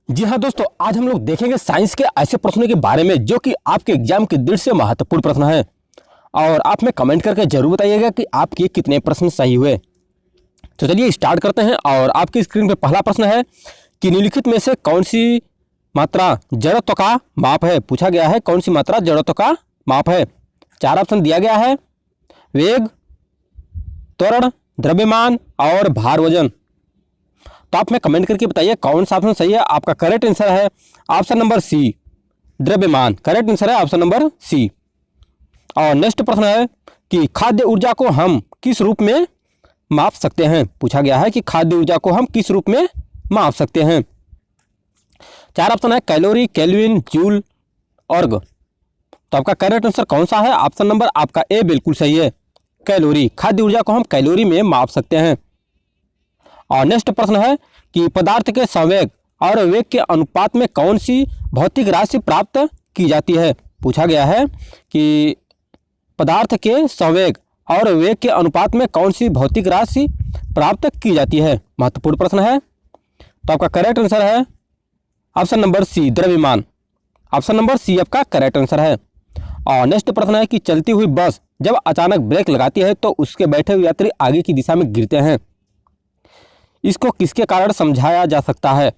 जी हाँ दोस्तों, आज हम लोग देखेंगे साइंस के ऐसे प्रश्नों के बारे में जो कि आपके एग्जाम की दृष्टि से महत्वपूर्ण प्रश्न है। और आप में कमेंट करके जरूर बताइएगा कि आपके कितने प्रश्न सही हुए। तो चलिए स्टार्ट करते हैं। और आपकी स्क्रीन पर पहला प्रश्न है कि निम्नलिखित में से कौन सी मात्रा जड़त्व का माप है। पूछा गया है कौन सी मात्रा जड़त्व का माप है। चार ऑप्शन दिया गया है: वेग, त्वरण, द्रव्यमान और भार वजन। तो आप में कमेंट करके बताइए कौन सा ऑप्शन सही है। आपका करेक्ट आंसर है ऑप्शन नंबर सी, द्रव्यमान। करेक्ट आंसर है ऑप्शन नंबर सी। और नेक्स्ट प्रश्न है कि खाद्य ऊर्जा को हम किस रूप में माप सकते हैं। पूछा गया है कि खाद्य ऊर्जा को हम किस रूप में माप सकते हैं। चार ऑप्शन है: कैलोरी, केल्विन, जूल, अर्ग। तो आपका करेक्ट आंसर कौन सा है? ऑप्शन नंबर आपका ए बिल्कुल सही है, कैलोरी। खाद्य ऊर्जा को हम कैलोरी में माप सकते हैं। और नेक्स्ट प्रश्न है कि पदार्थ के संवेग और वेग के अनुपात में कौन सी भौतिक राशि प्राप्त की जाती है। पूछा गया है कि पदार्थ के संवेग और वेग के अनुपात में कौन सी भौतिक राशि प्राप्त की जाती है। महत्वपूर्ण प्रश्न है। तो आपका करेक्ट आंसर है ऑप्शन नंबर सी, द्रव्यमान। ऑप्शन नंबर सी आपका करेक्ट आंसर है। और नेक्स्ट प्रश्न है कि चलती हुई बस जब अचानक ब्रेक लगाती है तो उसके बैठे हुए यात्री आगे की दिशा में गिरते हैं। इसको किसके कारण समझाया जा सकता है।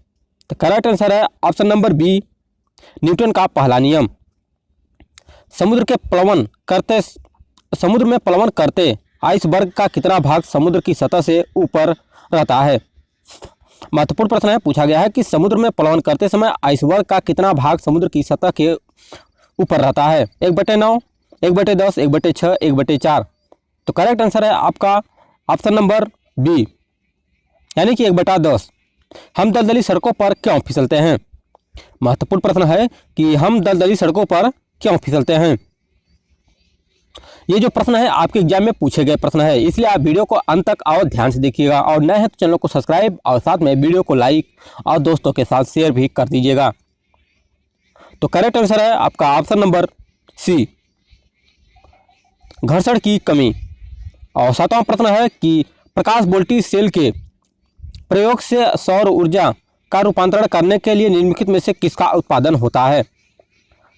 तो करेक्ट आंसर है ऑप्शन नंबर बी, न्यूटन का पहला नियम। समुद्र में प्लवन करते आइसबर्ग का कितना भाग समुद्र की सतह से ऊपर रहता है। महत्वपूर्ण प्रश्न है। पूछा गया है कि समुद्र में प्लवन करते समय आइसबर्ग का कितना भाग समुद्र की सतह के ऊपर रहता है। 1/9, 1/10, 1/6, 1/4। तो करेक्ट आंसर है आपका ऑप्शन नंबर बी, यानी कि 1/10। हम दलदली सड़कों पर क्यों फिसलते हैं। महत्वपूर्ण प्रश्न है कि हम दलदली सड़कों पर क्यों फिसलते हैं। ये जो प्रश्न है आपके एग्जाम में पूछे गए प्रश्न है, इसलिए आप वीडियो को अंत तक और ध्यान से देखिएगा। और नए हैं तो चैनल को सब्सक्राइब और साथ में वीडियो को लाइक और दोस्तों के साथ शेयर भी कर दीजिएगा। तो करेक्ट आंसर है आपका ऑप्शन नंबर सी, घर्षण की कमी। और सातवां प्रश्न है कि प्रकाश वोल्टेज सेल के प्रयोग से सौर ऊर्जा का रूपांतरण करने के लिए निम्नलिखित में से किसका उत्पादन होता है।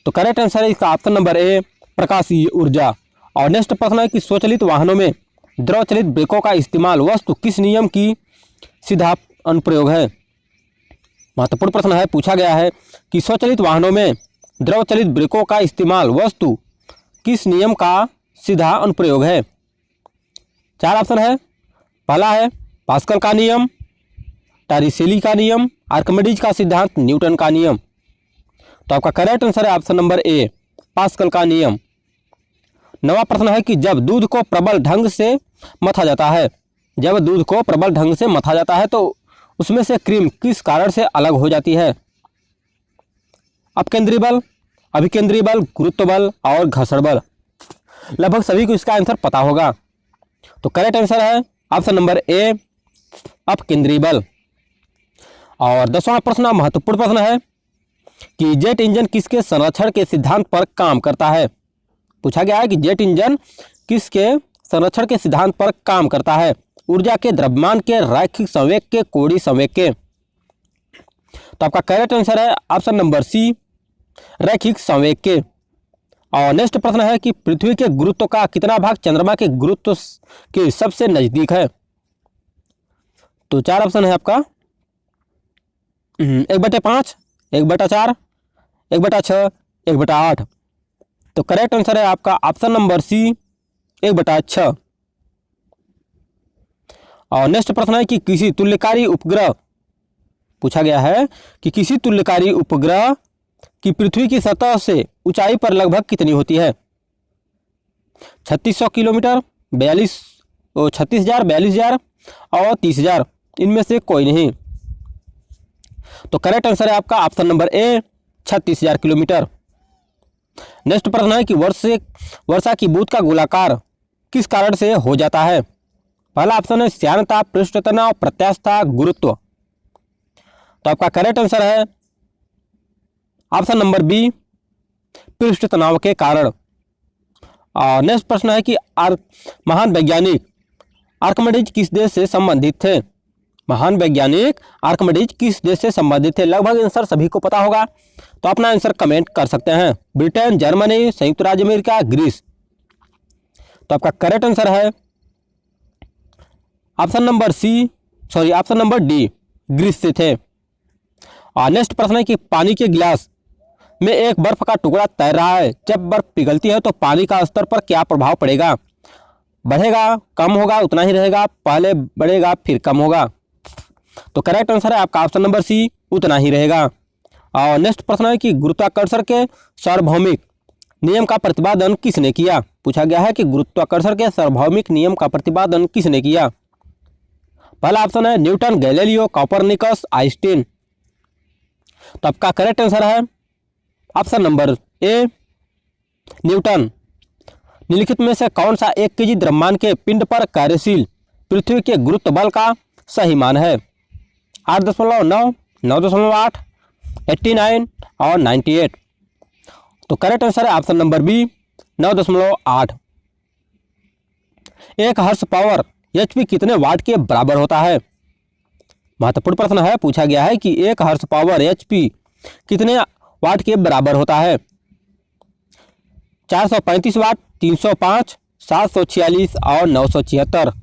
तो करेक्ट आंसर है इसका ऑप्शन नंबर ए, प्रकाशीय ऊर्जा। और नेक्स्ट प्रश्न है कि स्वचालित वाहनों में द्रव चलित ब्रेकों का इस्तेमाल वस्तु किस नियम की सीधा अनुप्रयोग है। महत्वपूर्ण प्रश्न है। पूछा गया है कि स्वचालित वाहनों में द्रव चलित ब्रेकों का इस्तेमाल वस्तु किस नियम का सीधा अनुप्रयोग है। चार ऑप्शन है। पहला है पास्कल का नियम, टॉरिसेली का नियम, आर्किमिडीज का सिद्धांत, न्यूटन का नियम। तो आपका करेक्ट आंसर है ऑप्शन नंबर ए, पास्कल का नियम। नवा प्रश्न है कि जब दूध को प्रबल ढंग से मथा जाता है, तो उसमें से क्रीम किस कारण से अलग हो जाती है। अपकेंद्रीय बल, अभिकेंद्रीय बल, गुरुत्व बल और घर्षण बल। लगभग सभी को इसका आंसर पता होगा। तो करेक्ट आंसर है ऑप्शन नंबर ए, अपकेंद्रीय बल। और 10वां प्रश्न महत्वपूर्ण प्रश्न है कि जेट इंजन किसके संरक्षण के सिद्धांत पर काम करता है। पूछा गया है कि जेट इंजन किसके संरक्षण के सिद्धांत पर काम करता है। ऊर्जा के, द्रव्यमान के, रैखिक संवेग के, कोणीय संवेग के। तो आपका करेक्ट आंसर है ऑप्शन नंबर सी, रैखिक संवेग के। और नेक्स्ट प्रश्न है कि पृथ्वी के गुरुत्व का कितना भाग चंद्रमा के गुरुत्व के सबसे नजदीक है। तो चार ऑप्शन है आपका 1/5, 1/4, 1/6, 1/8। तो करेक्ट आंसर है आपका ऑप्शन नंबर सी, 1/6। और नेक्स्ट प्रश्न है कि किसी तुल्यकारी उपग्रह, पूछा गया है कि किसी तुल्यकारी उपग्रह की पृथ्वी की सतह से ऊंचाई पर लगभग कितनी होती है। 3600 किलोमीटर, 36,000, 42,000 और 30,000। इनमें से कोई नहीं। तो करेक्ट आंसर है आपका ऑप्शन नंबर ए, 36,000 किलोमीटर। नेक्स्ट प्रश्न है कि वर्षा की बूंद का गोलाकार किस कारण से हो जाता है। पहला ऑप्शन है श्यानता, पृष्ठ तनाव, प्रत्यास्थता, गुरुत्व। तो आपका करेक्ट आंसर है ऑप्शन नंबर बी, पृष्ठ तनाव के कारण। और नेक्स्ट प्रश्न है कि महान वैज्ञानिक आर्किमिडीज किस देश से संबंधित थे। महान वैज्ञानिक आर्किमिडीज किस देश से संबंधित थे? लगभग आंसर सभी को पता होगा, तो अपना आंसर कमेंट कर सकते हैं। ब्रिटेन, जर्मनी, संयुक्त राज्य अमेरिका, ग्रीस। तो आपका करेक्ट आंसर है ऑप्शन नंबर डी, ग्रीस से थे। और नेक्स्ट प्रश्न है कि पानी के गिलास में एक बर्फ का टुकड़ा तैर रहा है, जब बर्फ पिघलती है तो पानी का स्तर पर क्या प्रभाव पड़ेगा? बढ़ेगा, कम होगा, उतना ही रहेगा, पहले बढ़ेगा फिर कम होगा? तो करेक्ट आंसर है आपका ऑप्शन नंबर सी, उतना ही रहेगा। और नेक्स्ट प्रश्न है कि गुरुत्वाकर्षण के सार्वभौमिक नियम का प्रतिपादन किसने किया? पूछा गया है कि गुरुत्वाकर्षण के सार्वभौमिक नियम का प्रतिपादन किसने किया? पहला ऑप्शन है न्यूटन, गैलीलियो, कोपरनिकस, आइंस्टीन। तो आपका करेक्ट आंसर है ऑप्शन नंबर ए, न्यूटन। निम्नलिखित में से कौन सा 1 केजी द्रव्यमान के पिंड पर कार्यशील पृथ्वी के गुरुत्व बल का सही मान है? 8.9, 9.8, 89 और 98। तो करेक्ट आंसर है ऑप्शन नंबर बी, 9.8। एक हॉर्स पावर एचपी कितने वाट के बराबर होता है? महत्वपूर्ण प्रश्न है। पूछा गया है कि एक हॉर्स पावर एचपी कितने वाट के बराबर होता है? 435 वाट, 305, 746 और 976।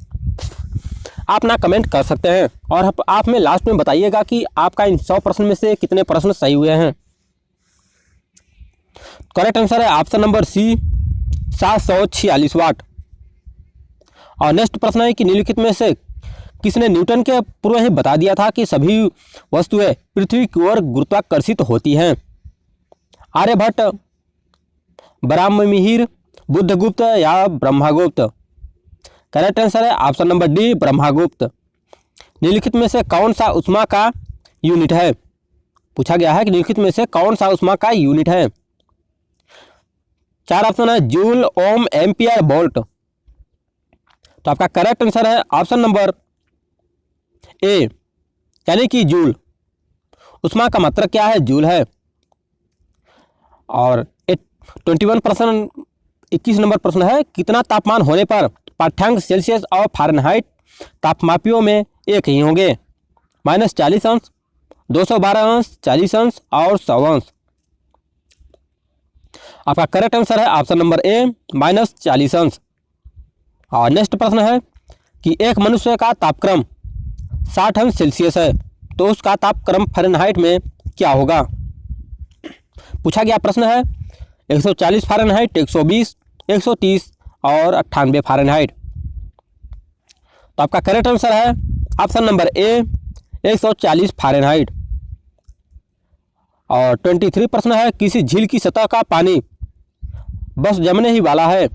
आप ना कमेंट कर सकते हैं और आप में लास्ट में बताइएगा कि आपका इन 100 प्रश्न में से कितने प्रश्न सही हुए हैं। करेक्ट आंसर है ऑप्शन नंबर सी, 746 वाट। और नेक्स्ट प्रश्न है कि निम्नलिखित में से किसने न्यूटन के पूर्व ही बता दिया था कि सभी वस्तुएं पृथ्वी की ओर गुरुत्वाकर्षित होती हैं? आर्यभट्ट, ब्राह्ममिहिर, बुद्धगुप्त या ब्रह्मगुप्त? करेक्ट आंसर है ऑप्शन नंबर डी, ब्रह्मगुप्त। निम्नलिखित में से कौन सा ऊष्मा का यूनिट है? पूछा गया है कि निम्नलिखित में से कौन सा ऊष्मा का यूनिट है? 4 ऑप्शन है जूल, ओम, एम्पियर, वोल्ट। तो आपका करेक्ट आंसर है ऑप्शन नंबर ए, यानी कि जूल। ऊष्मा का मात्रक क्या है? जूल है। और 21 नंबर प्रश्न है, कितना तापमान होने पर पाठ्यांक सेल्सियस और फ़ारेनहाइट तापमापियों में एक ही होंगे? -40 अंश, 212 अंश, 40 अंश और 100 अंश। आपका करेक्ट आंसर है ऑप्शन नंबर ए, -40 अंश। और नेक्स्ट प्रश्न है कि एक मनुष्य का तापक्रम 60 अंश सेल्सियस है, तो उसका तापक्रम फ़ारेनहाइट में क्या होगा? पूछा गया प्रश्न है 140 फ़ारेनहाइट, 120, 130 और 98 फ़ारेनहाइट। तो आपका करेक्ट आंसर है ऑप्शन नंबर ए, 140 फ़ारेनहाइट। और 23 प्रश्न है, किसी झील की सतह का पानी बस जमने ही वाला है,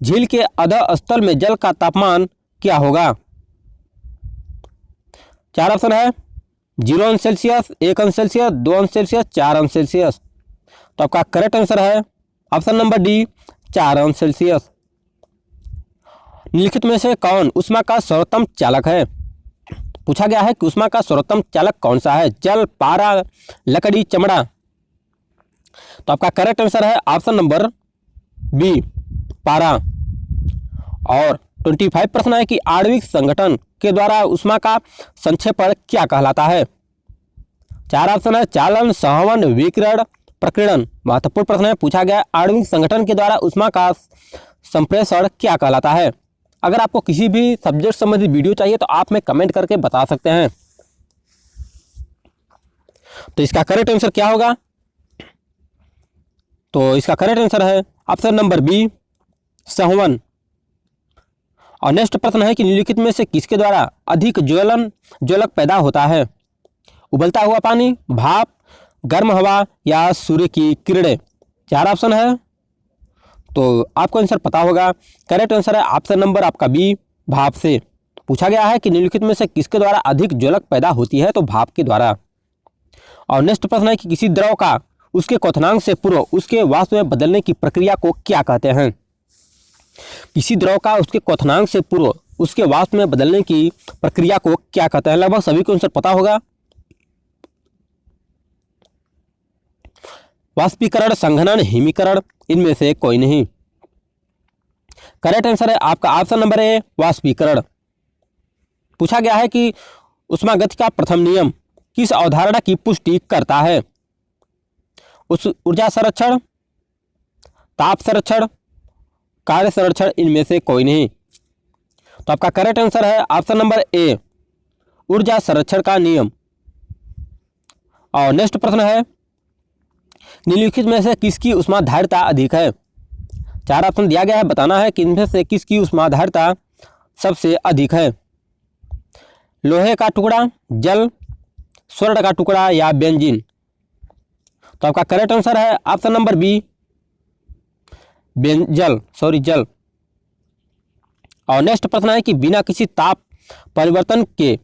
झील के अधः स्थल में जल का तापमान क्या होगा? 4 ऑप्शन है 0 अंश सेल्सियस, 1 अंश सेल्सियस, 2 अंश सेल्सियस, 4 अंश सेल्सियस। तो आपका करेक्ट आंसर है ऑप्शन नंबर डी, 4 अंश सेल्सियस। निम्नलिखित में से कौन ऊष्मा का सर्वोत्तम चालक है? पूछा गया है कि ऊष्मा का सर्वोत्तम चालक कौन सा है? जल, पारा, लकड़ी, चमड़ा? तो आपका करेक्ट आंसर है ऑप्शन नंबर बी, पारा। और 25 प्रश्न है कि आणविक संगठन के द्वारा ऊष्मा का संक्षेपण क्या कहलाता है? 4 ऑप्शन है चालन, संवहन, विकिरण, प्रकीर्णन। महत्वपूर्ण प्रश्न है। पूछा गया आणविक संगठन के द्वारा ऊष्मा का संप्रेषण क्या कहलाता है? अगर आपको किसी भी सब्जेक्ट संबंधी वीडियो चाहिए तो आप में कमेंट करके बता सकते हैं। तो इसका करेक्ट आंसर क्या होगा? तो इसका करेक्ट आंसर है ऑप्शन नंबर बी, संवहन। और नेक्स्ट प्रश्न है कि निम्नलिखित में से किसके द्वारा अधिक ज्वलक पैदा होता है? उबलता हुआ पानी, भाप, गर्म हवा या सूर्य की किरणें? 4 ऑप्शन है, तो आपको आंसर पता होगा। करेक्ट आंसर है ऑप्शन नंबर आपका बी, भाप से। पूछा गया है कि निम्नलिखित में से किसके द्वारा अधिक ज्वलक पैदा होती है? तो भाप के द्वारा। और नेक्स्ट प्रश्न है कि किसी द्रव का उसके क्वथनांक से पूर्व उसके वाष्प में बदलने की प्रक्रिया को क्या कहते हैं? किसी द्रव का उसके क्वथनांक से पूर्व उसके वाष्प में बदलने की प्रक्रिया को क्या कहते हैं? लगभग सभी को आंसर पता होगा। वाष्पीकरण, संघनन, हिमीकरण, इनमें से कोई नहीं। करेक्ट आंसर है आपका ऑप्शन नंबर ए, वाष्पीकरण। पूछा गया है कि उष्मागति का प्रथम नियम किस अवधारणा की पुष्टि करता है? उस ऊर्जा संरक्षण, ताप संरक्षण, कार्य संरक्षण, इनमें से कोई नहीं। तो आपका करेक्ट आंसर है ऑप्शन नंबर ए, ऊर्जा संरक्षण का नियम। और नेक्स्ट प्रश्न है, निम्नलिखित में से किसकी ऊष्माधारिता अधिक है? 4 ऑप्शन दिया गया है, बताना है कि इनमें से किसकी ऊष्माधारिता सबसे अधिक है। लोहे का टुकड़ा, जल, स्वर्ण का टुकड़ा या बेंजीन? तो आपका करेक्ट आंसर है ऑप्शन नंबर बी, जल। और नेक्स्ट प्रश्न है कि बिना किसी ताप परिवर्तन के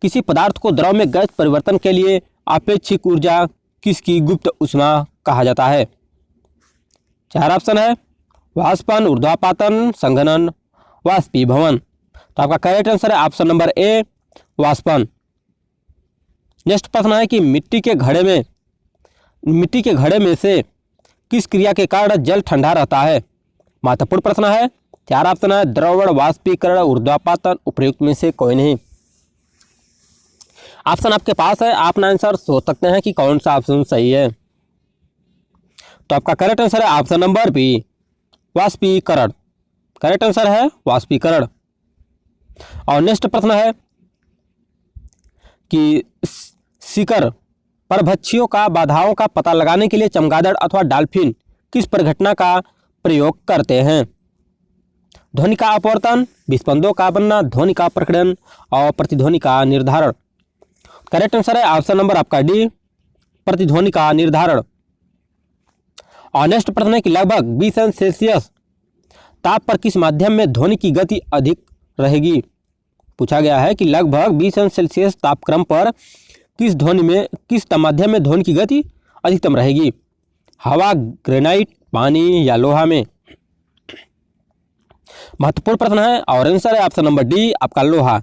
किसी पदार्थ को द्रव में गैस परिवर्तन के लिए अपेक्षित ऊर्जा किसकी गुप्त ऊष्मा कहा जाता है? 4 ऑप्शन है, वाष्पन, ऊर्ध्वापातन, संघनन, वाष्पीभवन। तो आपका करेक्ट आंसर है ऑप्शन नंबर ए, वाष्पन। नेक्स्ट प्रश्न है कि मिट्टी के घड़े में से किस क्रिया के कारण जल ठंडा रहता है? महत्वपूर्ण प्रश्न है। 4 ऑप्शन है, द्रवण, वाष्पीकरण, ऊर्ध्वापातन, उपयुक्त में से कोई नहीं। ऑप्शन आपके पास है, आप ना आंसर सोच सकते हैं कि कौन सा ऑप्शन सही है। तो आपका करेक्ट आंसर है ऑप्शन नंबर बी, वाष्पीकरण। करेक्ट आंसर है वाष्पीकरण। और नेक्स्ट प्रश्न है कि शिखर परभक्षियों का बाधाओं का पता लगाने के लिए चमगादड़ अथवा डॉल्फिन किस परिघटना का प्रयोग करते हैं? ध्वनि का अपवर्तन, विस्पंदों का बनना, ध्वनि का प्रकटन और प्रतिध्वनि का निर्धारण। करेक्ट आंसर है ऑप्शन नंबर आपका डी, प्रतिध्वनि का निर्धारण। और नेक्स्ट प्रश्न है कि लगभग 20 अंश सेल्सियस ताप पर किस माध्यम में ध्वनि की गति अधिक रहेगी? पूछा गया है कि लगभग 20 अंश सेल्सियस तापक्रम पर किस माध्यम में ध्वनि की गति अधिकतम रहेगी? हवा, ग्रेनाइट, पानी या लोहा में? महत्वपूर्ण प्रश्न है और आंसर है ऑप्शन नंबर डी, आपका लोहा।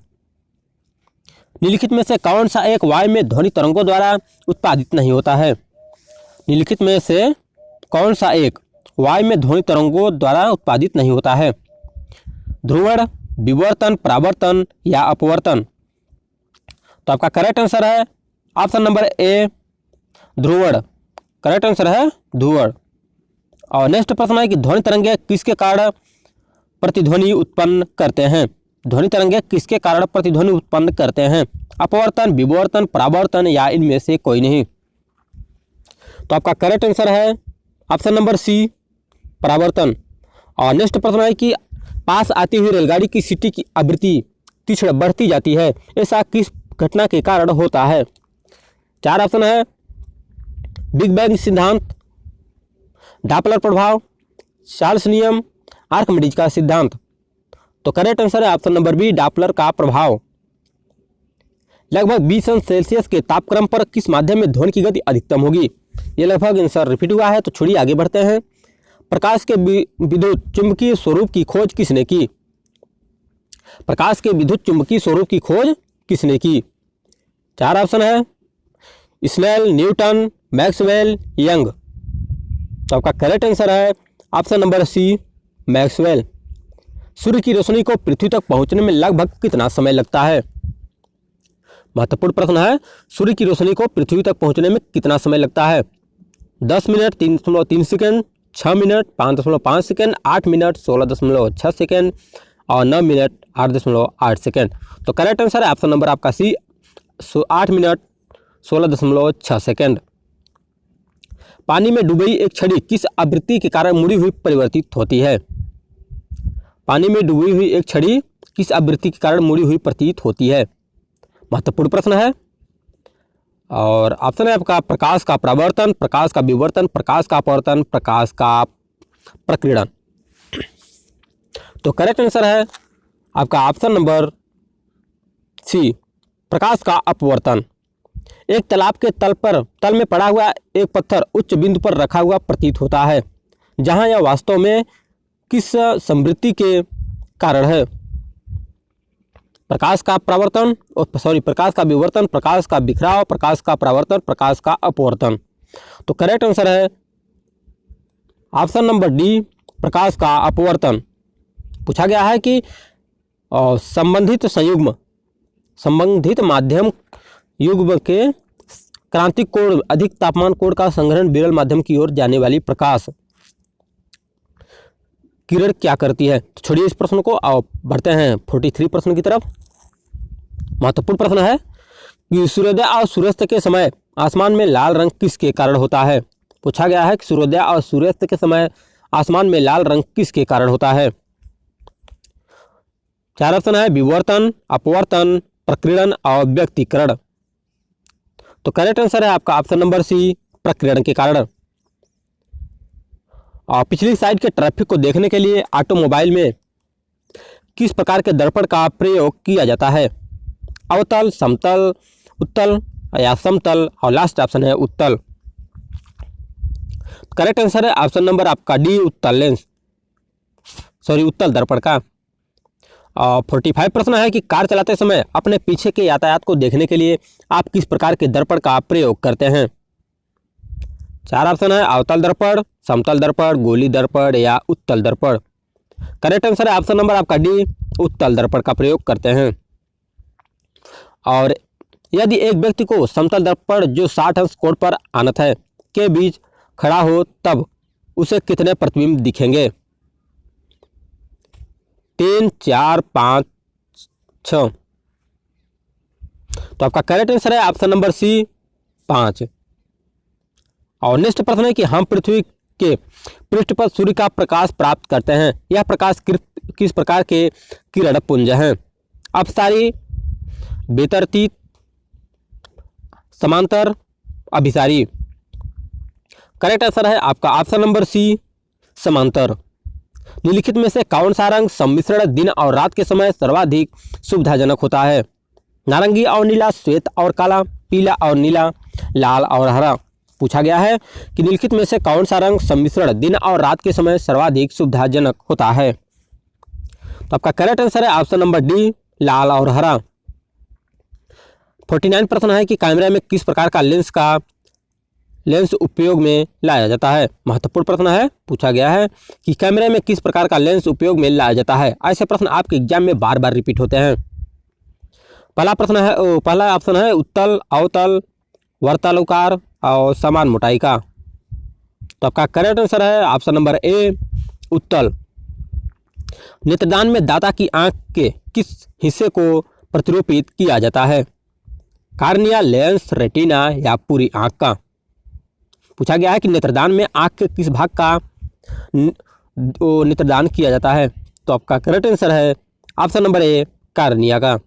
निम्नलिखित में से कौन सा एक वायु में ध्वनि तरंगों द्वारा उत्पादित नहीं होता है? निम्नलिखित में से कौन सा एक वायु में ध्वनि तरंगों द्वारा उत्पादित नहीं होता है? ध्रुवण, विवर्तन, परावर्तन या अपवर्तन? तो आपका करेक्ट आंसर है ऑप्शन नंबर ए, ध्रुवण। करेक्ट आंसर है ध्रुवण। और नेक्स्ट प्रश्न है कि ध्वनि तरंगे किसके कारण प्रतिध्वनि उत्पन्न करते हैं? ध्वनि तरंगे किसके कारण प्रतिध्वनि उत्पन्न करते हैं? अपवर्तन, विवर्तन, परावर्तन या इनमें से कोई नहीं। तो आपका करेक्ट आंसर है ऑप्शन नंबर सी, परावर्तन। और नेक्स्ट प्रश्न है कि पास आती हुई रेलगाड़ी की सीटी की आवृत्ति तीक्ष्ण बढ़ती जाती है, ऐसा किस घटना के कारण होता है? 4 ऑप्शन है, बिग बैंग सिद्धांत, डॉपलर प्रभाव, चार्ल्स नियम, आर्किमिडीज का सिद्धांत। तो करेक्ट आंसर है ऑप्शन नंबर बी, डॉपलर का प्रभाव। लगभग 20 अंश सेल्सियस के तापक्रम पर किस माध्यम में ध्वनि की गति अधिकतम होगी? ये लगभग आंसर रिपीट हुआ है, तो छोड़िए आगे बढ़ते हैं। प्रकाश के विद्युत चुंबकीय स्वरूप की खोज किसने की? प्रकाश के विद्युत चुंबकीय स्वरूप की खोज किसने की? 4 ऑप्शन है, स्नेल, न्यूटन, मैक्सवेल, यंग। तो आपका करेक्ट आंसर है ऑप्शन नंबर सी, मैक्सवेल। सूर्य की रोशनी को पृथ्वी तक पहुंचने में लगभग कितना समय लगता है? महत्वपूर्ण प्रश्न है, सूर्य की रोशनी को पृथ्वी तक पहुंचने में कितना समय लगता है? 10 minute 3.3 second, 6 minute 5.5 second, 8 minute 16.6 second और 9 मिनट 8.8 सेकेंड। तो करेक्ट आंसर है ऑप्शन नंबर आपका सी, 8 मिनट 16.6 सेकेंड। पानी में डूबी एक छड़ी किस आवृत्ति के कारण मुड़ी हुई परिवर्तित होती है? पानी में डूबी हुई एक छड़ी किस आवृत्ति के कारण मुड़ी हुई प्रतीत होती है? महत्वपूर्ण प्रश्न है। और ऑप्शन है आपका प्रकाश का परावर्तन, प्रकाश का विवर्तन, प्रकाश का अपवर्तन, प्रकाश का प्रकीर्णन। तो करेक्ट आंसर है आपका ऑप्शन नंबर सी, प्रकाश का अपवर्तन। एक तालाब के तल में पड़ा हुआ एक पत्थर उच्च बिंदु पर रखा हुआ प्रतीत होता है, जहां यह वास्तव में किस समृद्धि के कारण है? प्रकाश का परावर्तन, प्रकाश का विवर्तन, प्रकाश का बिखराव, प्रकाश का परावर्तन, प्रकाश का अपवर्तन। तो करेक्ट आंसर है ऑप्शन नंबर डी, प्रकाश का अपवर्तन। पूछा गया है कि संबंधित संयुग्म संबंधित माध्यम युग्म के क्रांतिक कोण अधिक तापमान कोण का संग्रहण विरल माध्यम की ओर जाने वाली प्रकाश किरण क्या करती है। तो छोड़िए इस प्रश्न को, आओ बढ़ते हैं 43 प्रश्न की तरफ। महत्वपूर्ण प्रश्न है कि सूर्योदय और सूर्यास्त के समय आसमान में लाल रंग किसके कारण होता है। पूछा गया है कि सूर्योदय और सूर्यास्त के समय आसमान में लाल रंग किसके कारण होता है। 4 ऑप्शन है विवर्तन, अपवर्तन, प्रकीर्णन और व्यक्तीकरण। तो करेक्ट आंसर है आपका ऑप्शन नंबर सी, प्रकीर्णन के कारण। और पिछली साइड के ट्रैफिक को देखने के लिए ऑटोमोबाइल में किस प्रकार के दर्पण का प्रयोग किया जाता है। अवतल, समतल, उत्तल या समतल, और लास्ट ऑप्शन है उत्तल। करेक्ट आंसर है ऑप्शन नंबर आपका डी, उत्तल लेंस, सॉरी उत्तल दर्पण का। और 45 प्रश्न है कि कार चलाते समय अपने पीछे के यातायात को देखने के लिए आप किस प्रकार के दर्पण का प्रयोग करते हैं। 4 ऑप्शन है अवतल दर्पण, समतल दर्पण, गोली दर्पण या उत्तल दर्पण। करेक्ट आंसर है ऑप्शन नंबर आपका डी, उत्तल दर्पण का प्रयोग करते हैं। और यदि एक व्यक्ति को समतल दर्पण जो 60 अंश कोण पर आनत है के बीच खड़ा हो तब उसे कितने प्रतिबिंब दिखेंगे। 3, 4, 5, 6। तो आपका करेक्ट आंसर है ऑप्शन नंबर सी, 5। और नेक्स्ट प्रश्न है कि हम पृथ्वी के पृष्ठ पर सूर्य का प्रकाश प्राप्त करते हैं। यह प्रकाश किस प्रकार के किरण पुंज हैं। अपसारी, बेतरतीब, समांतर, अभिसारी। करेक्ट आंसर है आपका ऑप्शन नंबर सी, समांतर। निम्नलिखित में से कौन सा रंग सम्मिश्रण दिन और रात के समय सर्वाधिक सुविधाजनक होता है। नारंगी और नीला, श्वेत और काला, पीला और नीला, लाल और हरा। पूछा गया है कि निम्नलिखित में से कौन सा रंग सम्मिश्रण दिन और रात के समय सर्वाधिक सुविधाजनक होता है। तो आपका करेक्ट आंसर है ऑप्शन नंबर डी, लाल और हरा। 49 प्रश्न है कि कैमरे में किस प्रकार का लेंस उपयोग में लाया जाता है। महत्वपूर्ण प्रश्न है। पूछा गया है कि कैमरे में किस प्रकार का लेंस उपयोग में लाया जाता है। ऐसे प्रश्न आपके एग्जाम में बार बार रिपीट होते हैं। पहला ऑप्शन है उत्तल, अवतल, वर्तानुकार और समान मोटाई का। तो आपका करेक्ट आंसर है ऑप्शन नंबर ए, उत्तल। नेत्रदान में दाता की आंख के किस हिस्से को प्रतिरूपित किया जाता है। कार्निया, लेंस, रेटिना या पूरी आंख का। पूछा गया है कि नेत्रदान में आंख के किस भाग का नेत्रदान किया जाता है। तो आपका करेक्ट आंसर है ऑप्शन नंबर ए, कार्निया का।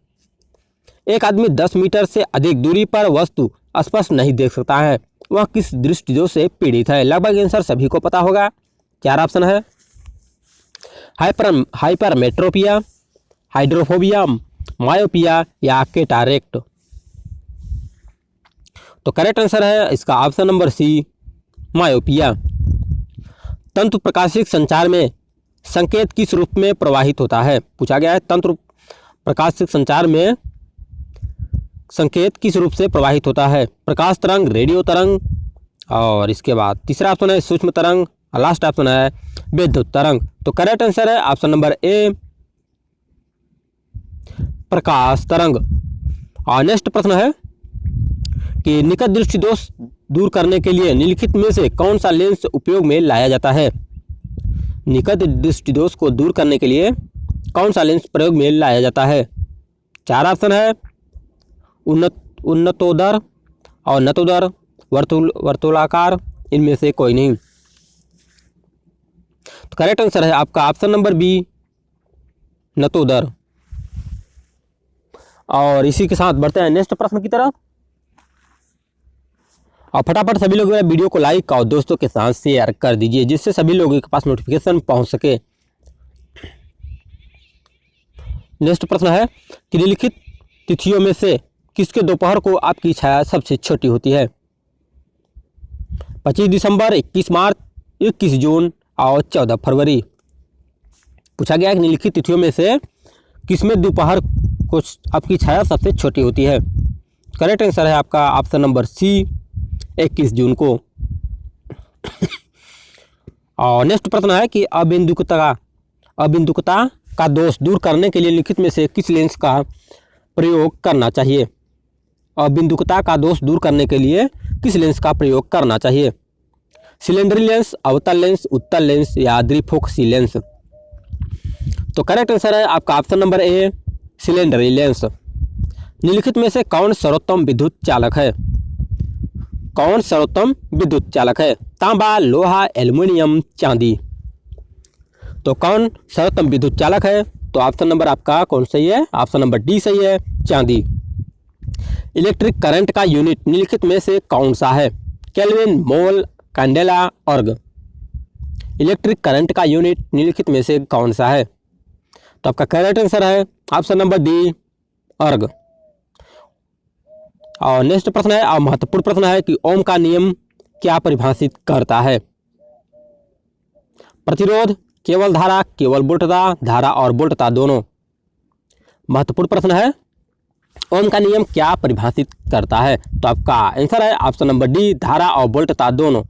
एक आदमी 10 मीटर से अधिक दूरी पर वस्तु स्पष्ट नहीं देख सकता है, वह किस दृष्टिदोष से पीड़ित है। लगभग आंसर सभी को पता होगा। 4 ऑप्शन है हाइपरमेट्रोपिया, हाइड्रोफोबिया, मायोपिया या कैटारेक्ट। तो करेक्ट आंसर है इसका ऑप्शन नंबर सी, मायोपिया। तंतु प्रकाशिक संचार में संकेत किस रूप में प्रवाहित होता है। पूछा गया है तंतु प्रकाशिक संचार में संकेत किस रूप से प्रवाहित होता है। प्रकाश तरंग, रेडियो तरंग, और इसके बाद तीसरा ऑप्शन है सूक्ष्म तरंग, और लास्ट ऑप्शन है विद्युत तरंग। तो करेक्ट आंसर है ऑप्शन नंबर ए, प्रकाश तरंग। और नेक्स्ट प्रश्न है कि निकट दृष्टि दोष दूर करने के लिए निम्नलिखित में से कौन सा लेंस उपयोग में लाया जाता है। निकट दृष्टि दोष को दूर करने के लिए कौन सा लेंस प्रयोग में लाया जाता है। 4 ऑप्शन है उन्नतोदर और नतोदर, वर्तुलाकार, इनमें से कोई नहीं। तो करेक्ट आंसर है आपका ऑप्शन नंबर बी, नतोदर। और इसी के साथ बढ़ते हैं नेक्स्ट प्रश्न की तरफ। और फटाफट सभी लोग वीडियो को लाइक और दोस्तों के साथ शेयर कर दीजिए, जिससे सभी लोगों के पास नोटिफिकेशन पहुंच सके। नेक्स्ट प्रश्न है कि निम्नलिखित तिथियों में से किसके दोपहर को आपकी छाया सबसे छोटी होती है। 25 दिसंबर, 21 मार्च, 21 जून और 14 फरवरी। पूछा गया है कि निम्नलिखित तिथियों में से किसमें दोपहर को आपकी छाया सबसे छोटी होती है। करेक्ट आंसर है आपका ऑप्शन नंबर सी, 21 जून को। और नेक्स्ट प्रश्न है कि अबिंदुकता का दोष दूर करने के लिए लिखित में से किस लेंस का प्रयोग करना चाहिए? और बिंदुकता का दोष दूर करने के लिए किस लेंस का प्रयोग करना चाहिए? सिलेंडरी लेंस, अवतल लेंस, उत्तल लेंस या द्विफोकसी लेंस? तो करेक्ट आंसर है आपका ऑप्शन नंबर ए, सिलेंडरी लेंस। निम्नलिखित में से कौन सर्वोत्तम विद्युत चालक है? कौन सर्वोत्तम विद्युत चालक है? तांबा, लोहा, एल्युमिनियम, चांदी? तो कौन सर्वोत्तम विद्युत चालक है? तो ऑप्शन नंबर आपका कौन सही है? ऑप्शन नंबर डी सही है, चांदी। इलेक्ट्रिक करंट का यूनिट निम्नलिखित में से कौन सा है? केल्विन, मोल, कैंडेला, अर्ग? इलेक्ट्रिक करंट का यूनिट निम्नलिखित में से कौन सा है? तो आपका करेक्ट आंसर है ऑप्शन नंबर डी, अर्ग। और नेक्स्ट प्रश्न है और महत्वपूर्ण प्रश्न है कि ओम का नियम क्या परिभाषित करता है? प्रतिरोध, केवल धारा, केवल वोल्टता, धारा और वोल्टता दोनों? महत्वपूर्ण प्रश्न है, ओम का नियम क्या परिभाषित करता है? तो आपका आंसर है ऑप्शन नंबर डी, धारा और वोल्टता दोनों।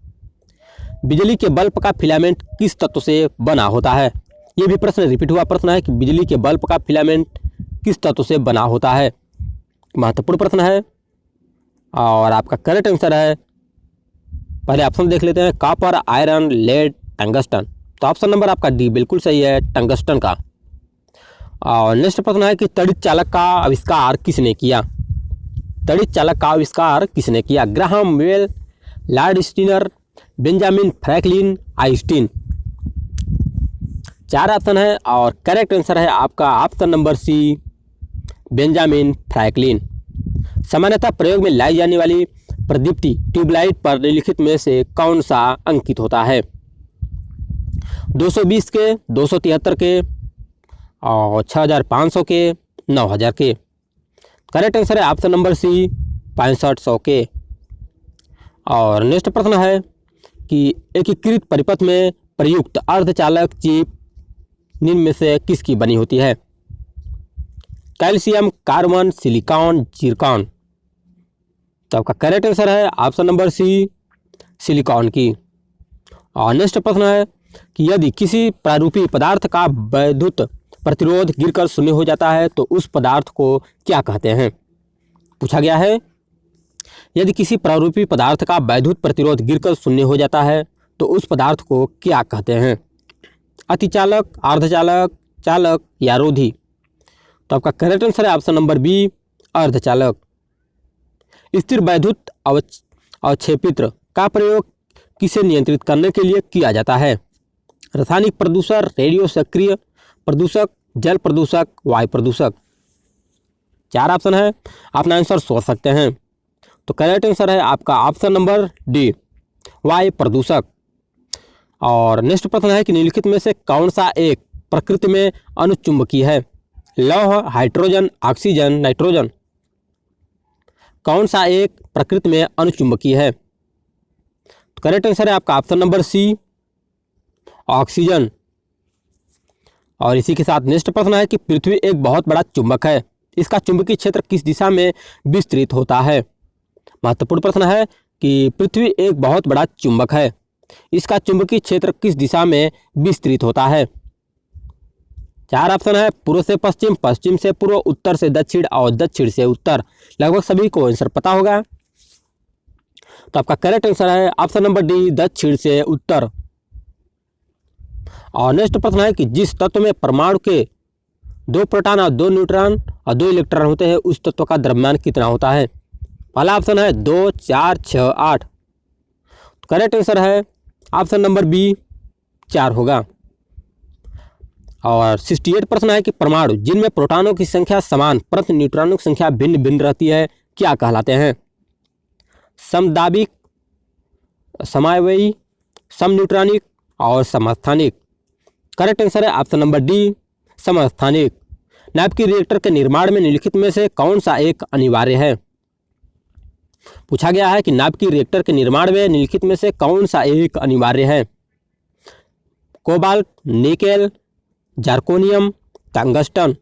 बिजली के बल्ब का फिलामेंट किस तत्व से बना होता है? ये भी प्रश्न रिपीट हुआ प्रश्न है कि बिजली के बल्ब का फिलामेंट किस तत्व से बना होता है? महत्वपूर्ण प्रश्न है और आपका करेक्ट आंसर है, पहले ऑप्शन देख लेते हैं, कॉपर, आयरन, लेड, टंगस्टन? तो ऑप्शन नंबर आपका डी बिल्कुल सही है, टंगस्टन का। और नेक्स्ट प्रश्न है कि तड़ित चालक का आविष्कार किसने किया? तड़ित चालक का आविष्कार किसने किया? Graham Bell, Lord Steiner, Benjamin Franklin, Einstein? 4 option है और करेक्ट आंसर है आपका option number C, Benjamin Franklin. सामान्यतः प्रयोग में लाई जाने वाली प्रदीप्ति ट्यूबलाइट पर निम्नलिखित में से कौन सा अंकित होता है? 220 के, 273 के और 6500 के, 9000 के? करेक्ट आंसर है ऑप्शन नंबर सी, 6500 के। और नेक्स्ट प्रश्न है कि एकीकृत परिपथ में प्रयुक्त अर्धचालक चिप निम्न में से किसकी बनी होती है? Calcium, carbon, silicon, Zircon? तो आपका करेक्ट आंसर है ऑप्शन नंबर सी, सिलिकॉन की। और नेक्स्ट प्रश्न है कि यदि किसी प्रारूपी पदार्थ का वैद्युत प्रतिरोध गिरकर शून्य हो जाता है तो उस पदार्थ को क्या कहते हैं? पूछा गया है, यदि किसी प्रारूपी पदार्थ का वैद्युत प्रतिरोध गिरकर शून्य हो जाता है तो उस पदार्थ को क्या कहते हैं? अतिचालक, अर्धचालक, चालक या रोधी? तो आपका करेक्ट आंसर है ऑप्शन नंबर बी, अर्धचालक। स्थिर वैद्युत अवक्षेपित्र का प्रयोग किसे नियंत्रित करने के लिए किया जाता है? रासायनिक प्रदूषक, रेडियो सक्रिय प्रदूषक, जल प्रदूषक, वायु प्रदूषक? 4 ऑप्शन है, अपना आंसर सोच सकते हैं। तो करेक्ट आंसर है आपका ऑप्शन नंबर डी, वायु प्रदूषक। और नेक्स्ट प्रश्न है कि निम्नलिखित में से कौन सा एक प्रकृति में अनुचुंबकीय है? लौह, हाइड्रोजन, ऑक्सीजन, नाइट्रोजन? कौन सा एक प्रकृति में अनुचुंबकीय है? तो करेक्ट आंसर है आपका ऑप्शन नंबर सी, ऑक्सीजन। और इसी के साथ नेक्स्ट प्रश्न है कि पृथ्वी एक बहुत बड़ा चुंबक है, इसका चुंबकीय क्षेत्र किस दिशा में विस्तृत होता है? महत्वपूर्ण प्रश्न है कि पृथ्वी एक बहुत बड़ा चुंबक है, इसका चुंबकीय क्षेत्र किस दिशा में विस्तृत होता है? 4 ऑप्शन है, पूर्व से पश्चिम, पश्चिम से पूर्व, उत्तर से दक्षिण और दक्षिण से उत्तर। लगभग सभी को आंसर पता होगा। तो आपका करेक्ट आंसर है ऑप्शन नंबर डी, दक्षिण से उत्तर। और नेक्स्ट प्रश्न है कि जिस तत्व में परमाणु के 2 प्रोटॉन और 2 न्यूट्रॉन और 2 इलेक्ट्रॉन होते हैं उस तत्व का द्रव्यमान कितना होता है? पहला ऑप्शन है 2, 4, 6, 8। करेक्ट आंसर है ऑप्शन नंबर बी, 4 होगा। और 68 प्रश्न है कि परमाणु जिनमें प्रोटॉनों की संख्या समान परंतु न्यूट्रॉनों की संख्या भिन्न भिन्न रहती है क्या कहलाते हैं? समदाबिक, समावयवी, समन्यूट्रॉनिक और समस्थानिक? करेक्ट आंसर है ऑप्शन नंबर डी, समस्थानिक। नाभिकीय रिएक्टर के निर्माण में निम्नलिखित में से कौन सा एक अनिवार्य है? पूछा गया है कि नाभिकीय रिएक्टर के निर्माण में निम्नलिखित में से कौन सा एक अनिवार्य है? Cobalt, nickel, zirconium, tungsten?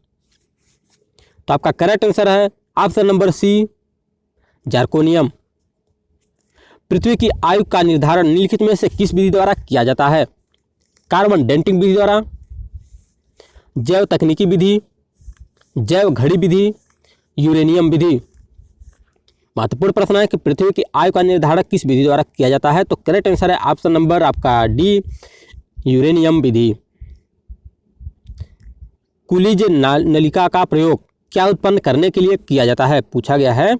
तो आपका करेक्ट आंसर है ऑप्शन नंबर सी, जर्कोनियम। पृथ्वी की आयु का निर्धारण निम्नलिखित में से किस विधि द्वारा किया जाता है? कार्बन डेटिंग विधि द्वारा, जैव तकनीकी विधि, जैव घड़ी विधि यूरेनियम विधि। महत्वपूर्ण प्रश्न है कि पृथ्वी की आयु का निर्धारण किस विधि द्वारा किया जाता है? तो करेक्ट आंसर है ऑप्शन नंबर आपका डी, यूरेनियम विधि। कुलिज नलिका का प्रयोग क्या उत्पन्न करने के लिए किया जाता है? पूछा गया है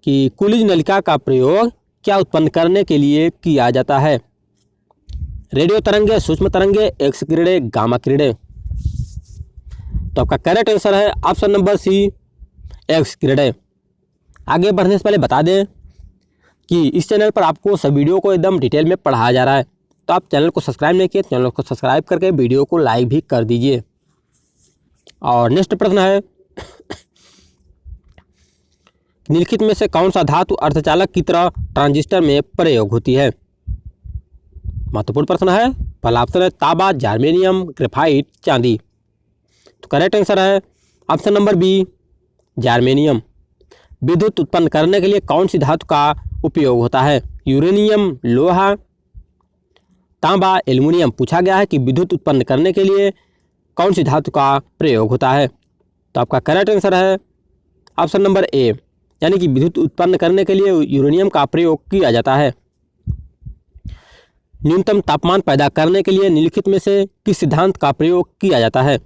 कि कुलिज नलिका का प्रयोग क्या उत्पन्न करने के लिए किया जाता है? रेडियो तरंगे, सूक्ष्म तरंगे, एक्स किरणें, गामा किरणें। तो आपका करेक्ट आंसर है ऑप्शन नंबर सी, एक्स किरणें। आगे बढ़ने से पहले बता दें कि इस चैनल पर आपको सब वीडियो को एकदम डिटेल में पढ़ाया जा रहा है, तो आप चैनल को सब्सक्राइब नहीं किए, चैनल को सब्सक्राइब करके वीडियो को लाइक भी कर दीजिए। और नेक्स्ट प्रश्न है, निम्नलिखित में से कौन सा धातु अर्धचालक की तरह ट्रांजिस्टर में प्रयोग होती है? महत्वपूर्ण प्रश्न है। पहला ऑप्शन है तांबा, जर्मेनियम, ग्रेफाइट, चांदी। तो करेक्ट आंसर है ऑप्शन नंबर बी, जर्मेनियम। विद्युत उत्पन्न करने के लिए कौन सी धातु का उपयोग होता है? यूरेनियम, लोहा, तांबा, एल्युमिनियम। पूछा गया है कि विद्युत उत्पन्न करने के लिए कौन सी धातु का प्रयोग होता है? तो आपका करेक्ट आंसर है ऑप्शन नंबर ए, यानी कि विद्युत उत्पन्न करने के लिए यूरेनियम का प्रयोग किया जाता है। न्यूनतम तापमान पैदा करने के लिए निम्नलिखित में से किस सिद्धांत का प्रयोग किया जाता है?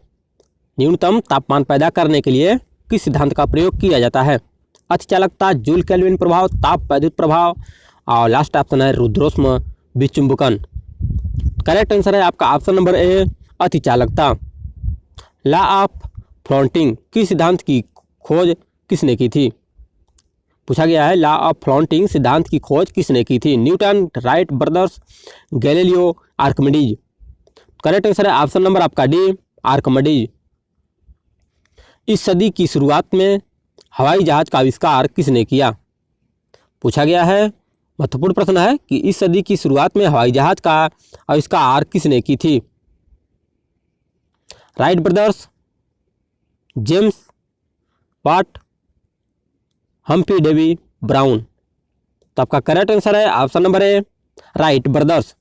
न्यूनतम तापमान पैदा करने के लिए किस सिद्धांत का प्रयोग किया जाता है? अतिचालकता, जूल केल्विन प्रभाव, ताप वैद्युत प्रभाव, और लास्ट ऑप्शन है रुद्रोष्म विचुंबकन। करेक्ट आंसर है आपका ऑप्शन नंबर ए, अतिचालकता। लॉ ऑफ फ्लॉन्टिंग किस सिद्धांत की खोज किसने की थी? पूछा गया है लॉ ऑफ फ्लॉन्टिंग सिद्धांत की खोज किसने की थी? Newton, Wright brothers, Galileo, Archimedes. Correct answer है ऑप्शन नंबर आपका डी, आर्किमिडीज। इस सदी की शुरुआत में हवाई जहाज का आविष्कार किसने किया? पूछा गया है, महत्वपूर्ण प्रश्न है कि इस सदी की शुरुआत में हवाई जहाज का आविष्कार किसने की थी? Wright brothers, James Watt, Humphry Davy Brown. तो आपका करेक्ट आंसर है option number A, Wright brothers.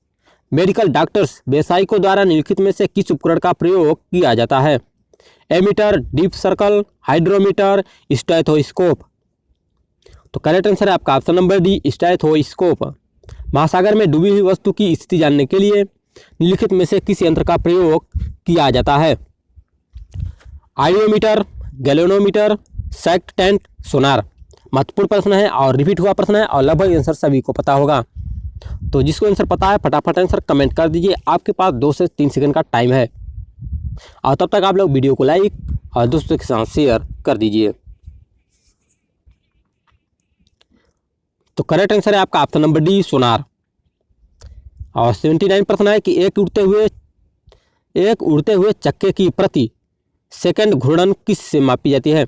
Medical doctors व्यावसायिकों द्वारा निम्नलिखित में से किस उपकरण का प्रयोग किया जाता है? Ammeter, dip circle, hydrometer, stethoscope. तो करेक्ट आंसर है आपका ऑप्शन नंबर डी, स्टेथोस्कोप। महासागर में डूबी हुई वस्तु की स्थिति जानने के लिए निम्नलिखित में से किस यंत्र का प्रयोग किया जाता है? आयोमीटर, गैल्वेनोमीटर, सेक्टेंट, सोनार। महत्वपूर्ण प्रश्न है और रिपीट हुआ प्रश्न है और लगभग आंसर सभी को पता होगा। तो जिसको आंसर पता है फटाफट आंसर कमेंट कर दीजिए, आपके पास 2 से 3 सेकंड का टाइम है। और तब तक आप लोग वीडियो को लाइक और दोस्तों के साथ शेयर कर दीजिए। तो करेक्ट आंसर है आपका ऑप्शन नंबर डी, सोनार। और 79 प्रश्न है कि एक उड़ते हुए चक्के की प्रति सेकंड घूर्णन किस से मापी जाती है?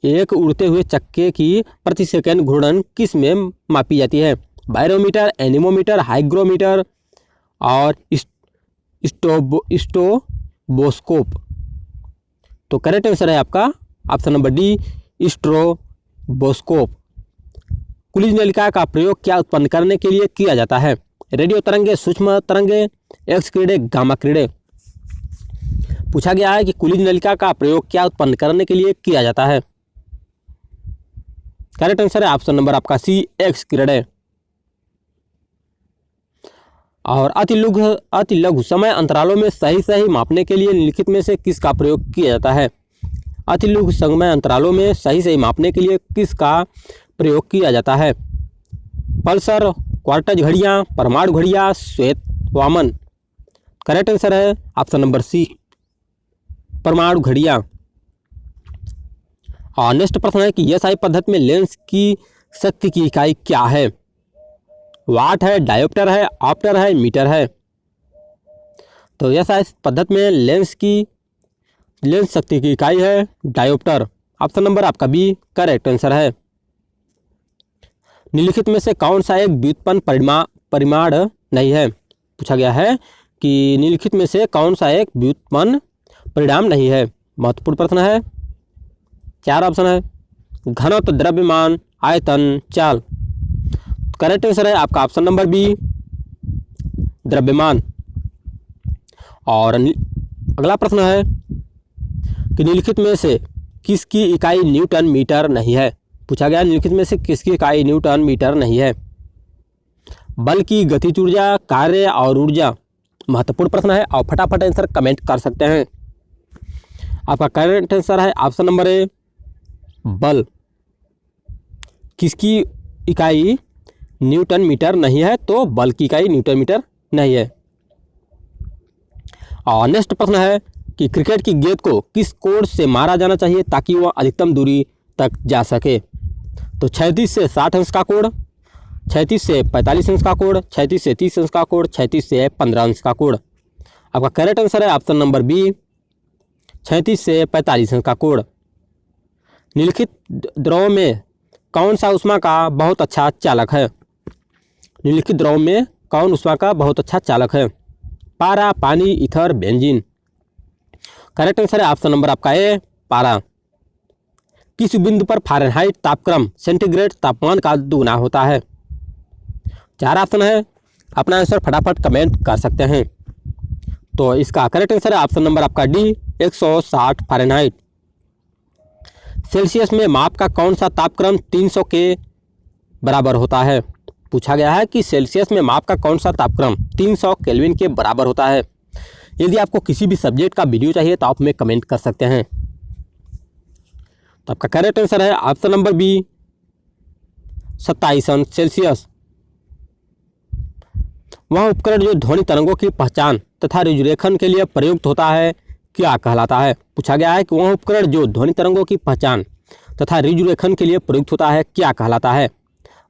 एक उड़ते हुए चक्के की प्रति सेकंड घूर्णन किस में मापी जाती है? बायरोमीटर, एनीमोमीटर, हाइग्रोमीटर और स्ट्रोबोस्कोप। तो करेक्ट आंसर है आपका option number D, stroboscope. Coolidge नलिका का प्रयोग क्या उत्पन्न करने के लिए किया जाता है? रेडियो तरंगे, सूक्ष्म तरंगे, एक्स किरणें, गामा किरणें। पूछा गया है कि कुलिज नलिका का प्रयोग क्या उत्पन्न करने के लिए किया जाता है? करेक्ट आंसर है ऑप्शन नंबर आपका सी, एक्स किरणें। और अति लघु समय अंतरालों में सही मापने के लिए निम्नलिखित में से किसका प्रयोग किया जाता है? अति लघु समय अंतरालों में सही मापने के लिए किसका प्रयोग किया जाता है? पल्सर, क्वार्टज घड़ियाँ, परमाणु घड़ियाँ, श्वेत वामन। करेक्ट आंसर है ऑप्शन नंबर सी, परमाणु घड़ियाँ। और नेक्स्ट प्रश्न है कि एसआई पद्धति में लेंस की शक्ति की इकाई क्या है? वाट है, डायोप्टर है, ऑप्टर है, मीटर है। तो एसआई पद्धति में लेंस शक्ति की इकाई है डायोप्टर। ऑप्शन नंबर आपका बी करेक्ट आंसर है। निम्नलिखित में से कौन सा एक व्युत्पन्न परिमाण नहीं है? पूछा गया है कि निम्नलिखित में से कौन सा एक व्युत्पन्न परिणाम नहीं है? महत्वपूर्ण प्रश्न है। 4 ऑप्शन है, घनत्व, द्रव्यमान, आयतन, चाल। करेक्ट आंसर है आपका ऑप्शन नंबर बी, द्रव्यमान। और अगला प्रश्न है कि निम्नलिखित में से किसकी इकाई न्यूटन मीटर नहीं है? पूछा गया निम्नलिखित में से किसकी इकाई न्यूटन मीटर नहीं है? बल की गतिज ऊर्जा, कार्य और ऊर्जा। महत्वपूर्ण प्रश्न है और फटाफट आंसर कमेंट कर सकते हैं। आपका करेक्ट आंसर है ऑप्शन नंबर ए, बल। किसकी इकाई न्यूटन मीटर नहीं है? तो बल की इकाई न्यूटन मीटर नहीं है। और नेक्स्ट प्रश्न है कि क्रिकेट की गेंद को किस कोण से मारा जाना चाहिए ताकि वह अधिकतम दूरी तक जा सके? तो 36 से 60 अंश का कोण, 36 से 45 अंश का कोण, 36 से 30 अंश का कोण, 36 से 15 अंश का कोण। आपका करेक्ट आंसर है ऑप्शन नंबर बी, 36 से 45 अंश का कोण। निम्नलिखित द्रव में कौन सा ऊष्मा का बहुत अच्छा चालक है? निम्नलिखित द्रव में कौन ऊष्मा का बहुत अच्छा चालक है? पारा, पानी, ईथर, बेंजीन। करेक्ट आंसर है ऑप्शन नंबर आपका ए, पारा। किस बिंदु पर फ़ारेनहाइट तापक्रम सेंटीग्रेड तापमान का दुगुना होता है? 4 ऑप्शन है, अपना आंसर फटाफट कमेंट कर सकते हैं। तो इसका करेक्ट आंसर है ऑप्शन नंबर आपका डी, 160 फ़ारेनहाइट। सेल्सियस में माप का कौन सा तापक्रम 300 के बराबर होता है? पूछा गया है कि सेल्सियस में माप का कौन सा तापक्रम 300 केल्विन के बराबर होता है। यदि आपको किसी भी सब्जेक्ट का वीडियो चाहिए तो आप में कमेंट कर सकते हैं। तो आपका करेक्ट आंसर है ऑप्शन नंबर बी, 27 अंश सेल्सियस। वह उपकरण जो ध्वनि तरंगों की पहचान तथा रेजुलेशन के लिए प्रयुक्त होता है क्या कहलाता है? पूछा गया है कि वह उपकरण जो ध्वनि तरंगों की पहचान तथा रेजुलेशन के लिए प्रयुक्त होता है क्या कहलाता है?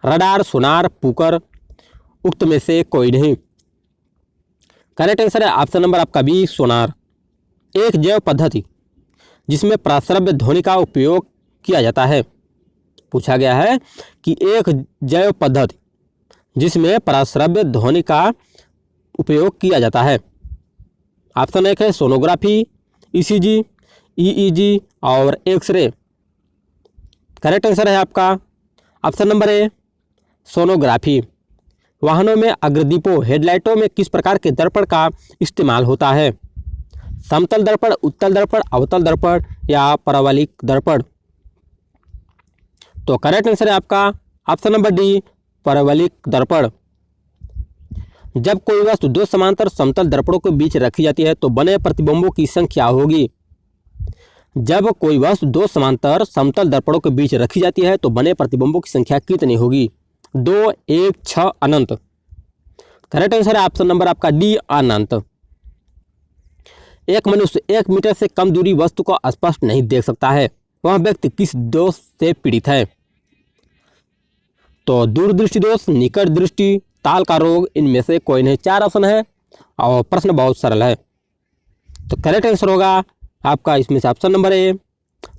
रडार, सोनार, पुकर, उक्त में से कोई नहीं। करेक्ट आंसर है ऑप्शन नंबर आपका बी, सोनार। एक जैव पद्धति जिसमें प्रस्रव्य ध्वनि का उपयोग किया जाता है। पूछा गया है कि एक जैव पद्धति जिसमें प्रस्रव्य ध्वनि का उपयोग किया जाता है। ऑप्शन एक है सोनोग्राफी, ईसीजी, ईईजी और एक्सरे। करेक्ट आंसर है आपका ऑप्शन नंबर ए, सोनोग्राफी। वाहनों में अग्रदीपों हेडलाइटों में किस प्रकार के दर्पण का इस्तेमाल होता है? समतल दर्पण, उत्तल दर्पण, अवतल दर्पण या परवलिक दर्पण। तो करेक्ट आंसर है आपका ऑप्शन नंबर डी, परवलिक दर्पण। जब कोई वस्तु दो समांतर समतल दर्पणों के बीच रखी जाती है तो बने प्रतिबिंबों की संख्या होगी। जब कोई वस्तु दो समांतर समतल दर्पणों के बीच रखी जाती है तो बने प्रतिबिंबों की संख्या कितनी होगी? 2, 1, 6 अनंत। करेक्ट आंसर है ऑप्शन नंबर आपका डी, अनंत। एक मनुष्य 1 मीटर से कम दूरी वस्तु को स्पष्ट नहीं देख सकता है, वह व्यक्ति किस दोष से पीड़ित है? तो दूरदृष्टि दोष, निकट दृष्टि, ताल का रोग, इनमें से कोई नहीं। 4 ऑप्शन है और प्रश्न बहुत सरल है। तो करेक्ट आंसर होगा आपका इसमें से ऑप्शन नंबर ए,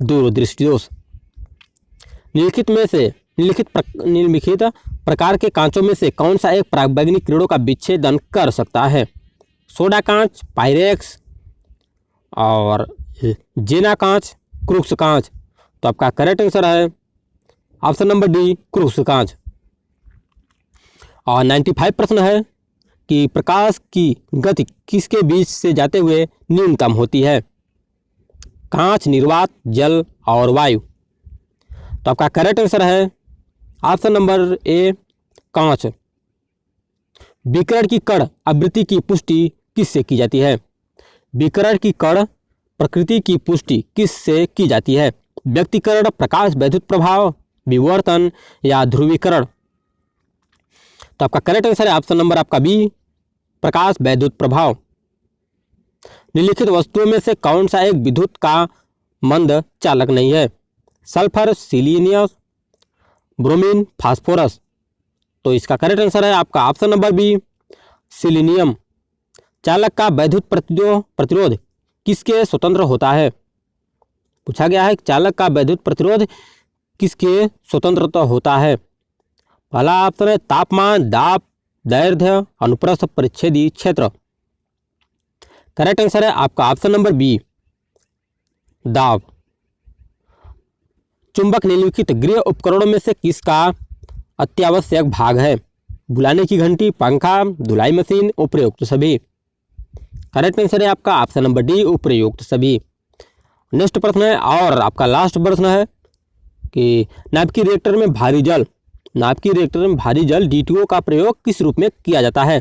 दूरदृष्टि दोष। निम्नलिखित प्रकार के कांचों में से कौन सा एक पराबैंगनी किरणों का विच्छेदन कर सकता है? सोडा कांच, पायरेक्स और जेना कांच, क्रूक्स कांच। तो आपका करेक्ट आंसर है ऑप्शन नंबर डी, क्रूक्स कांच। और 95 प्रश्न है कि प्रकाश की गति किसके बीच से जाते हुए न्यूनतम होती है? कांच, निर्वात, जल और वायु। तो आपका करेक्ट आंसर है ऑप्शन नंबर ए, कांच। विकिरण की कण आवृत्ति की पुष्टि किससे की जाती है? विकिरण की कण प्रकृति की पुष्टि किससे की जाती है? व्यक्तिकरण, प्रकाश वैद्युत प्रभाव, विवर्तन या ध्रुवीकरण। तो आपका करेक्ट आंसर है ऑप्शन नंबर आपका बी, प्रकाश वैद्युत प्रभाव। निम्नलिखित वस्तुओं में से कौन सा एक विद्युत का मंद चालक नहीं है? Sulphur, selenium, bromine, phosphorus. तो इसका करेक्ट आंसर है आपका ऑप्शन नंबर बी, सिलिनियम। चालक का वैद्युत प्रतिरोध किसके स्वतंत्र होता है? पूछा गया है चालक का वैद्युत प्रतिरोध किसके स्वतंत्र होता है? पहला ऑप्शन है तापमान, दाब, दैर्ध्य, अनुप्रस्थ परिच्छेदी क्षेत्र। करेक्ट आंसर है आपका ऑप्शन नंबर बी, दाब। चुंबक निम्नलिखित गृह उपकरणों में से किसका अत्यावश्यक भाग है? बुलाने की घंटी, पंखा, धुलाई मशीन, उपयुक्त सभी। करेक्ट आंसर है आपका ऑप्शन नंबर डी, उपयुक्त सभी। नेक्स्ट प्रश्न है और आपका लास्ट प्रश्न है कि नाभिकीय रिएक्टर में भारी जल D2O का प्रयोग किस रूप में किया जाता है।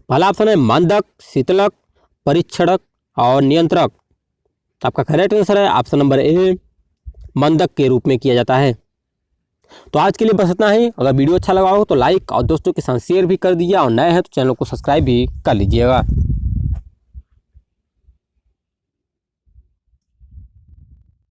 पहला ऑप्शन है मंदक, शीतलक, परीक्षणक और नियंत्रक। आपका करेक्ट आंसर है ऑप्शन नंबर ए, मंदक के रूप में किया जाता है। तो आज के लिए बस इतना ही। अगर वीडियो अच्छा लगा हो तो लाइक और दोस्तों के साथ शेयर भी कर दीजिए और नए हैं तो चैनल को सब्सक्राइब भी कर लीजिएगा।